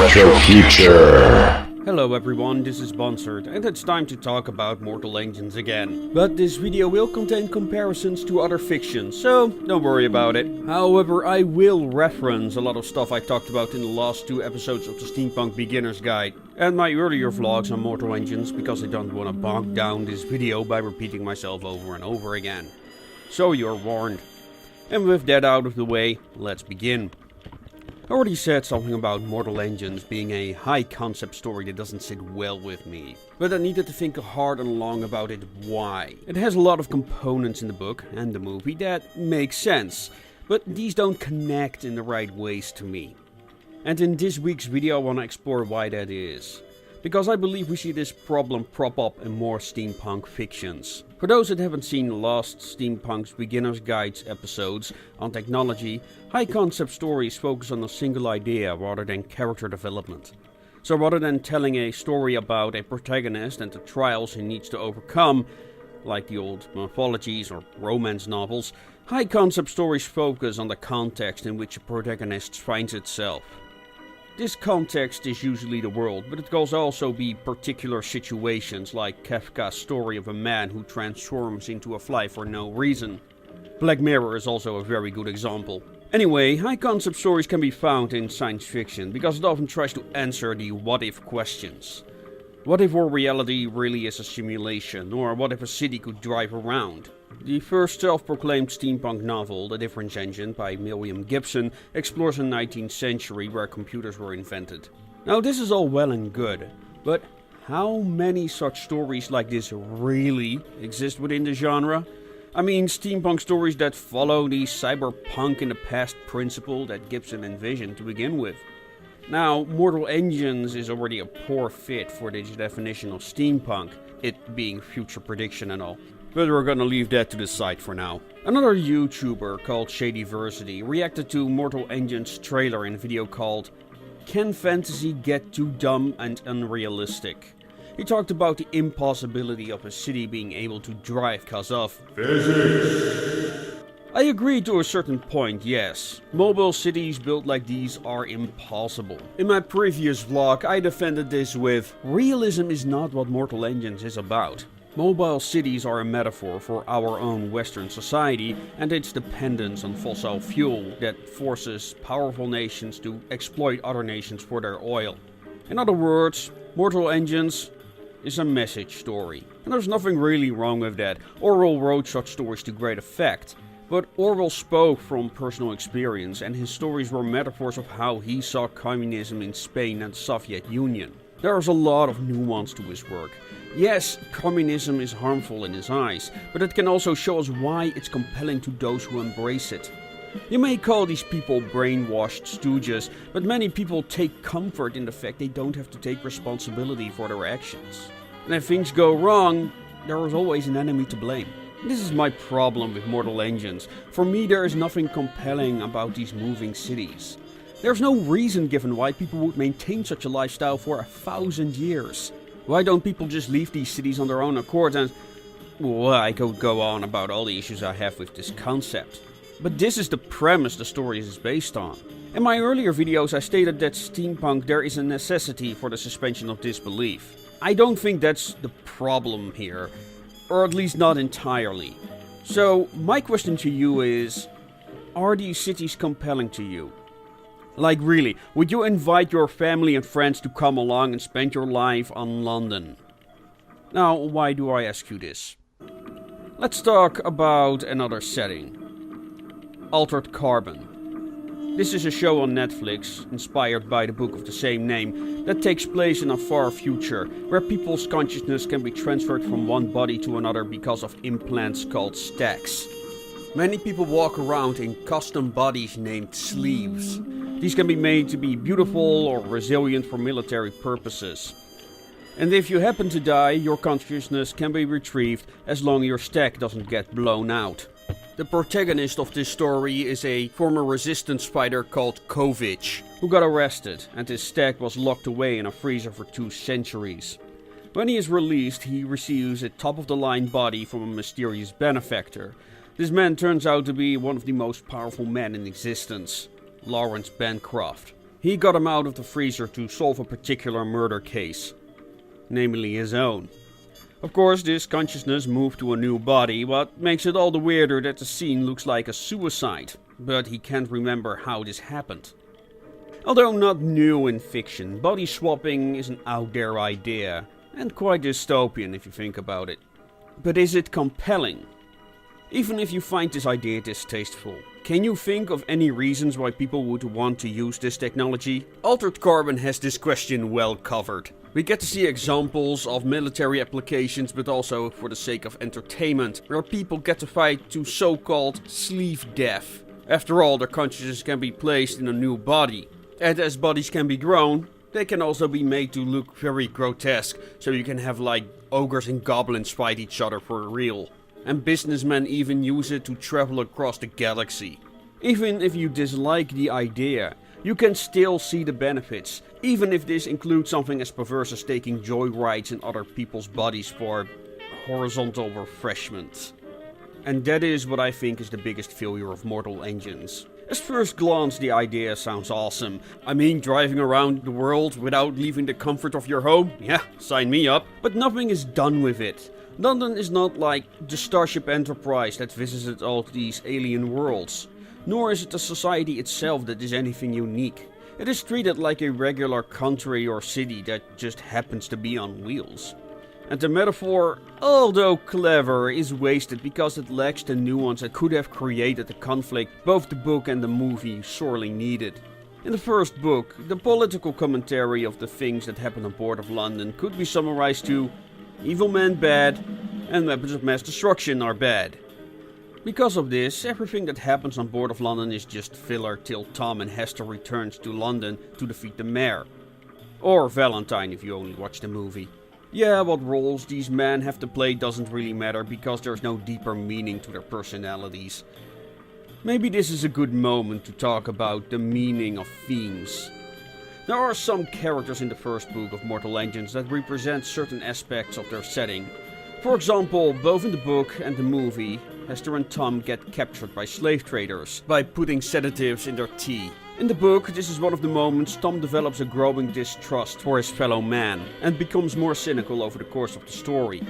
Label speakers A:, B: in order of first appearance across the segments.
A: Retro Future.
B: Hello everyone, this is Bonsert, and it's time to talk about Mortal Engines again. But this video will contain comparisons to other fictions, so don't worry about it. However, I will reference a lot of stuff I talked about in the last two episodes of the Steampunk Beginner's Guide, and my earlier vlogs on Mortal Engines, because I don't want to bog down this video by repeating myself over and over again. So you're warned. And with that out of the way, let's begin. I already said something about Mortal Engines being a high concept story that doesn't sit well with me. But I needed to think hard and long about it why. It has a lot of components in the book and the movie that make sense, but these don't connect in the right ways to me. And in this week's video I want to explore why that is. Because I believe we see this problem prop up in more steampunk fictions. For those that haven't seen the last Steampunk's Beginner's Guides episodes on technology, high concept stories focus on a single idea rather than character development. So rather than telling a story about a protagonist and the trials he needs to overcome, like the old mythologies or romance novels, high concept stories focus on the context in which a protagonist finds itself. This context is usually the world, but it can also be particular situations like Kafka's story of a man who transforms into a fly for no reason. Black Mirror is also a very good example. Anyway, high concept stories can be found in science fiction because it often tries to answer the what if questions. What if our reality really is a simulation, or what if a city could drive around? The first self-proclaimed steampunk novel, The Difference Engine by William Gibson, explores the 19th century where computers were invented. Now this is all well and good, but how many such stories like this really exist within the genre? I mean, steampunk stories that follow the cyberpunk in the past principle that Gibson envisioned to begin with. Now, Mortal Engines is already a poor fit for this definition of steampunk, it being future prediction and all. But we're gonna leave that to the side for now. Another YouTuber called Shadyversity reacted to Mortal Engines trailer in a video called Can Fantasy Get Too Dumb and Unrealistic? He talked about the impossibility of a city being able to drive cause of physics. I agree to a certain point, yes. Mobile cities built like these are impossible. In my previous vlog I defended this with realism is not what Mortal Engines is about. Mobile cities are a metaphor for our own Western society and its dependence on fossil fuel that forces powerful nations to exploit other nations for their oil. In other words, Mortal Engines is a message story. And there's nothing really wrong with that. Orwell wrote such stories to great effect. But Orwell spoke from personal experience and his stories were metaphors of how he saw communism in Spain and the Soviet Union. There is a lot of nuance to his work. Yes, communism is harmful in his eyes, but it can also show us why it's compelling to those who embrace it. You may call these people brainwashed stooges, but many people take comfort in the fact they don't have to take responsibility for their actions. And if things go wrong, there is always an enemy to blame. This is my problem with Mortal Engines. For me there is nothing compelling about these moving cities. There's no reason given why people would maintain such a lifestyle for 1,000 years. Why don't people just leave these cities on their own accord and... Well, I could go on about all the issues I have with this concept. But this is the premise the story is based on. In my earlier videos I stated that steampunk there is a necessity for the suspension of disbelief. I don't think that's the problem here. Or at least not entirely. So, my question to you is, are these cities compelling to you? Like really, would you invite your family and friends to come along and spend your life on London? Now, why do I ask you this? Let's talk about another setting. Altered Carbon. This is a show on Netflix, inspired by the book of the same name, that takes place in a far future, where people's consciousness can be transferred from one body to another because of implants called stacks. Many people walk around in custom bodies named sleeves. These can be made to be beautiful or resilient for military purposes. And if you happen to die, your consciousness can be retrieved as long as your stack doesn't get blown out. The protagonist of this story is a former resistance fighter called Kovic, who got arrested and his stack was locked away in a freezer for 2 centuries. When he is released, he receives a top-of-the-line body from a mysterious benefactor. This man turns out to be one of the most powerful men in existence, Lawrence Bancroft. He got him out of the freezer to solve a particular murder case, namely his own. Of course, this consciousness moved to a new body, what makes it all the weirder that the scene looks like a suicide, but he can't remember how this happened. Although not new in fiction, body swapping is an out there idea, and quite dystopian if you think about it. But is it compelling? Even if you find this idea distasteful, can you think of any reasons why people would want to use this technology? Altered Carbon has this question well covered. We get to see examples of military applications, but also for the sake of entertainment, where people get to fight to so-called sleeve death. After all, their consciousness can be placed in a new body. And as bodies can be grown, they can also be made to look very grotesque, so you can have like ogres and goblins fight each other for real. And businessmen even use it to travel across the galaxy. Even if you dislike the idea, you can still see the benefits, even if this includes something as perverse as taking joyrides in other people's bodies for horizontal refreshment. And that is what I think is the biggest failure of Mortal Engines. At first glance, the idea sounds awesome. I mean, driving around the world without leaving the comfort of your home? Yeah, sign me up. But nothing is done with it. London is not like the Starship Enterprise that visited all these alien worlds. Nor is it the society itself that is anything unique. It is treated like a regular country or city that just happens to be on wheels. And the metaphor, although clever, is wasted because it lacks the nuance that could have created the conflict both the book and the movie sorely needed. In the first book, the political commentary of the things that happen on board of London could be summarized to: evil men bad, and weapons of mass destruction are bad. Because of this, everything that happens on board of London is just filler till Tom and Hester returns to London to defeat the mayor. Or Valentine if you only watch the movie. Yeah, what roles these men have to play doesn't really matter because there's no deeper meaning to their personalities. Maybe this is a good moment to talk about the meaning of themes. There are some characters in the first book of Mortal Engines that represent certain aspects of their setting. For example, both in the book and the movie, Hester and Tom get captured by slave traders by putting sedatives in their tea. In the book, this is one of the moments Tom develops a growing distrust for his fellow man and becomes more cynical over the course of the story.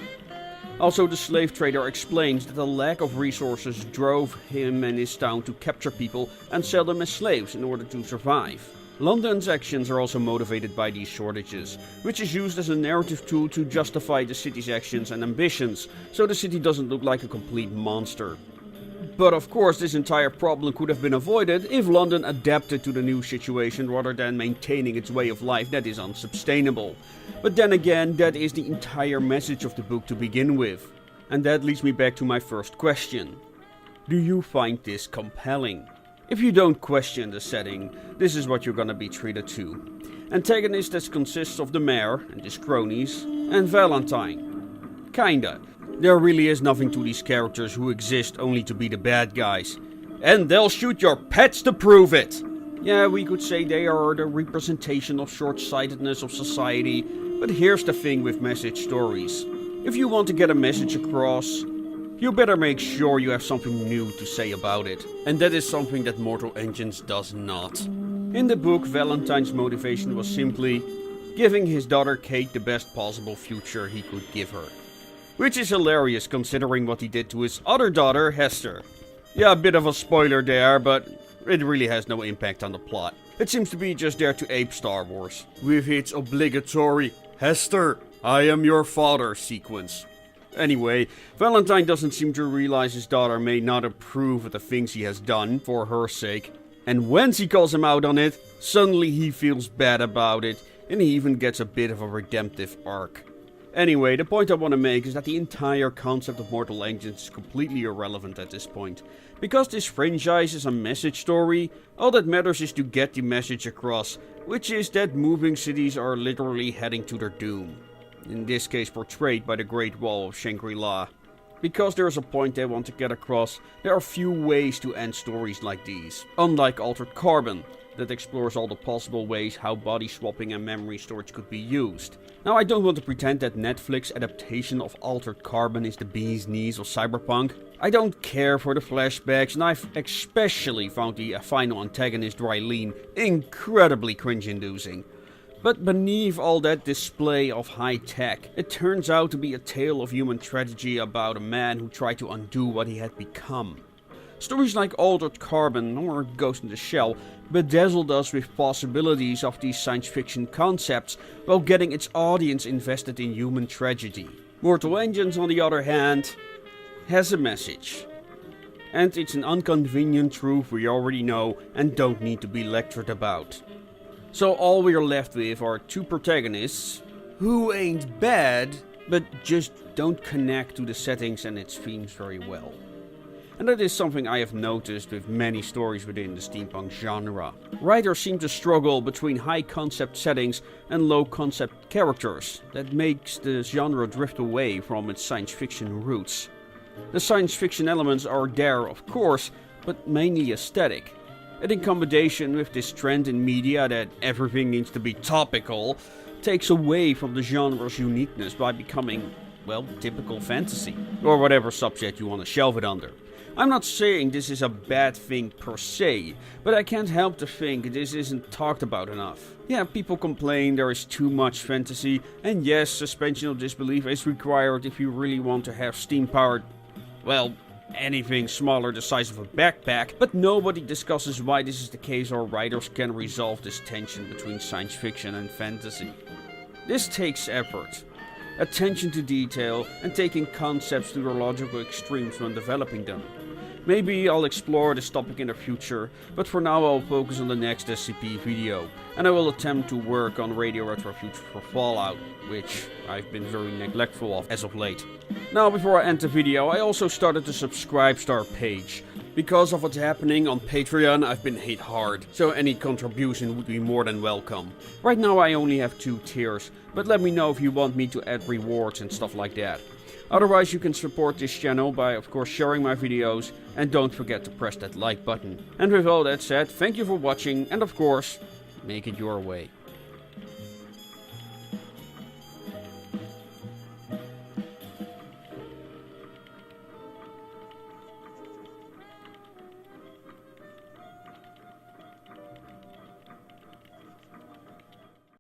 B: Also, the slave trader explains that the lack of resources drove him and his town to capture people and sell them as slaves in order to survive. London's actions are also motivated by these shortages, which is used as a narrative tool to justify the city's actions and ambitions, so the city doesn't look like a complete monster. But of course, this entire problem could have been avoided if London adapted to the new situation rather than maintaining its way of life that is unsustainable. But then again, that is the entire message of the book to begin with. And that leads me back to my first question. Do you find this compelling? If you don't question the setting, this is what you're gonna be treated to. Antagonist that consists of the mayor and his cronies, and Valentine. Kinda. There really is nothing to these characters who exist only to be the bad guys. And they'll shoot your pets to prove it! Yeah, we could say they are the representation of short-sightedness of society, but here's the thing with message stories. If you want to get a message across, you better make sure you have something new to say about it. And that is something that Mortal Engines does not. In the book, Valentine's motivation was simply giving his daughter Kate the best possible future he could give her. Which is hilarious considering what he did to his other daughter, Hester. Yeah, a bit of a spoiler there, but it really has no impact on the plot. It seems to be just there to ape Star Wars, with its obligatory "Hester, I am your father" sequence. Anyway, Valentine doesn't seem to realize his daughter may not approve of the things he has done for her sake. And once he calls him out on it, suddenly he feels bad about it, and he even gets a bit of a redemptive arc. Anyway, the point I want to make is that the entire concept of Mortal Engines is completely irrelevant at this point. Because this franchise is a message story, all that matters is to get the message across, which is that moving cities are literally heading to their doom. In this case portrayed by the Great Wall of Shangri-La. Because there is a point they want to get across, there are few ways to end stories like these. Unlike Altered Carbon, that explores all the possible ways how body swapping and memory storage could be used. Now, I don't want to pretend that Netflix's adaptation of Altered Carbon is the bee's knees of cyberpunk. I don't care for the flashbacks, and I've especially found the final antagonist, Rylene, incredibly cringe-inducing. But beneath all that display of high tech, it turns out to be a tale of human tragedy about a man who tried to undo what he had become. Stories like Altered Carbon or Ghost in the Shell bedazzled us with possibilities of these science fiction concepts while getting its audience invested in human tragedy. Mortal Engines, on the other hand, has a message. And it's an inconvenient truth we already know and don't need to be lectured about. So all we're left with are two protagonists who ain't bad, but just don't connect to the settings and its themes very well. And that is something I have noticed with many stories within the steampunk genre. Writers seem to struggle between high concept settings and low concept characters. That makes the genre drift away from its science fiction roots. The science fiction elements are there, of course, but mainly aesthetic. And in combination with this trend in media that everything needs to be topical, takes away from the genre's uniqueness by becoming, well, typical fantasy. Or whatever subject you want to shelve it under. I'm not saying this is a bad thing per se, but I can't help to think this isn't talked about enough. Yeah, people complain there is too much fantasy, and yes, suspension of disbelief is required if you really want to have steam-powered, well, anything smaller the size of a backpack, but nobody discusses why this is the case or writers can resolve this tension between science fiction and fantasy. This takes effort, attention to detail, and taking concepts to their logical extremes when developing them. Maybe I'll explore this topic in the future, but for now I'll focus on the next SCP video, and I will attempt to work on Radio Retro Future for Fallout, which I've been very neglectful of as of late. Now, before I end the video, I also started the Subscribe Star page. Because of what's happening on Patreon, I've been hit hard, so any contribution would be more than welcome. Right now I only have 2 tiers, but let me know if you want me to add rewards and stuff like that. Otherwise, you can support this channel by, of course, sharing my videos, and don't forget to press that like button. And with all that said, thank you for watching, and of course, make it your way.